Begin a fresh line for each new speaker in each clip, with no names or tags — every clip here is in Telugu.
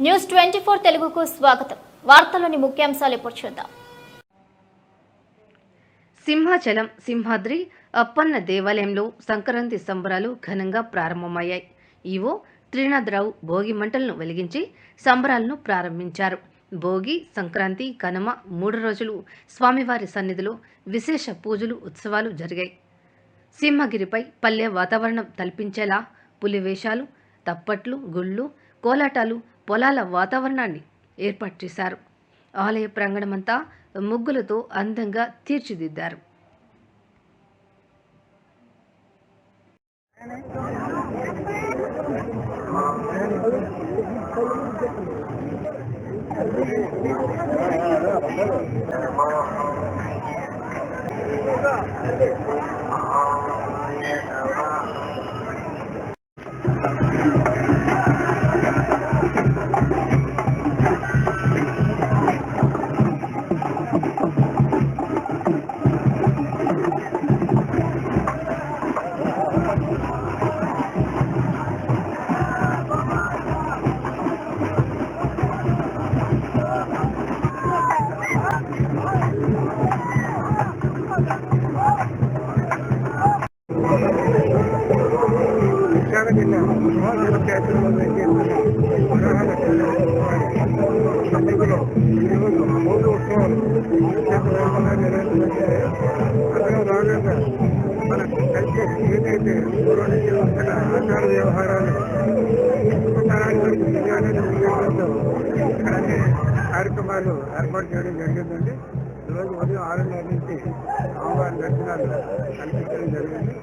న్యూస్ 24 తెలుగుకు స్వాగతం. వార్తల్లోని ముఖ్యాంశాలు ఇప్పుడు చూద్దాం.
సింహాచలం సింహాద్రి అప్పన్న దేవాలయంలో సంక్రాంతి సంబరాలు ఘనంగా ప్రారంభమయ్యాయి. ఈవో త్రినాథరావు భోగి మంటలను వెలిగించి సంబరాలను ప్రారంభించారు. భోగి, సంక్రాంతి, కనుమ 3 రోజులు స్వామివారి సన్నిధిలో విశేష పూజలు, ఉత్సవాలు జరిగాయి. సింహగిరిపై పల్లె వాతావరణం తలపించేలా పులివేషాలు, తప్పట్లు, గుళ్ళు, కోలాటాలు, పొలాల వాతావరణాన్ని ఏర్పాటు చేశారు. ఆలయ ప్రాంగణమంతా ముగ్గులతో అందంగా తీర్చిదిద్దారు.
ఏదైతే ఆచార వ్యవహారాలు కార్యక్రమాలు ఏర్పాటు చేయడం జరిగిందండి. ఈరోజు ఉదయం 6:30 నుంచి అమ్మవారి దర్శనాలు కల్పించడం జరిగింది.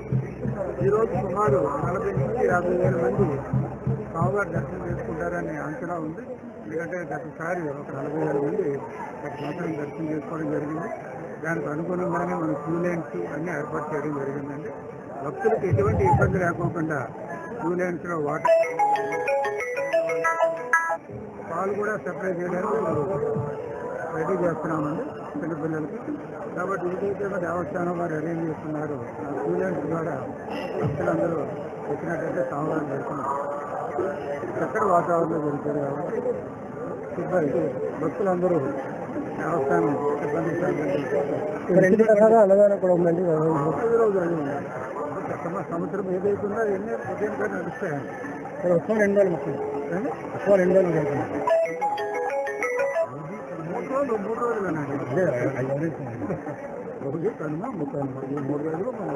ఈరోజు సుమారు 40 నుంచి 50,000 మంది స్వామివారి దర్శనం చేసుకుంటారని అంచనా ఉంది. ఎందుకంటే గతసారి ఒక 40,000 మంది గత సంవత్సరం దర్శనం చేసుకోవడం జరిగింది. దానికి అనుగుణంగానే మన క్యూ లైన్స్ అన్నీ ఏర్పాటు చేయడం జరిగిందండి. భక్తులకు ఎటువంటి ఇబ్బంది లేకోకుండా క్యూ లైన్స్లో వాటర్, పాలు కూడా సప్లై చేయడానికి రెడీ చేస్తున్నామండి చిన్నపిల్లలకి. కాబట్టి ఏదైతే దేవస్థానం వారు అరేంజ్ చేస్తున్నారు ఆ క్యూ లైన్స్ ద్వారా భక్తులందరూ వచ్చినట్టయితే స్వామివారిని చేస్తున్నారు. చక్కటి వాతావరణం జరుగుతుంది కాబట్టి సిబ్బంది భక్తులందరూ దేవస్థానం సిబ్బంది అన్నదానం కూడా ఉందండి. 5 రోజులు అది ఉందండి. సంవత్సరం ఏదైతే ఉందో అవన్నీ ఉదయంగా నడుస్తాయండి. ఎక్కువ 2 రోజులు మొత్తం ఎక్కువ 2 రోజులు జరుగుతుంది. 3 రోజులేనండి. ఒకటి కనుమ 3 రోజులు మనం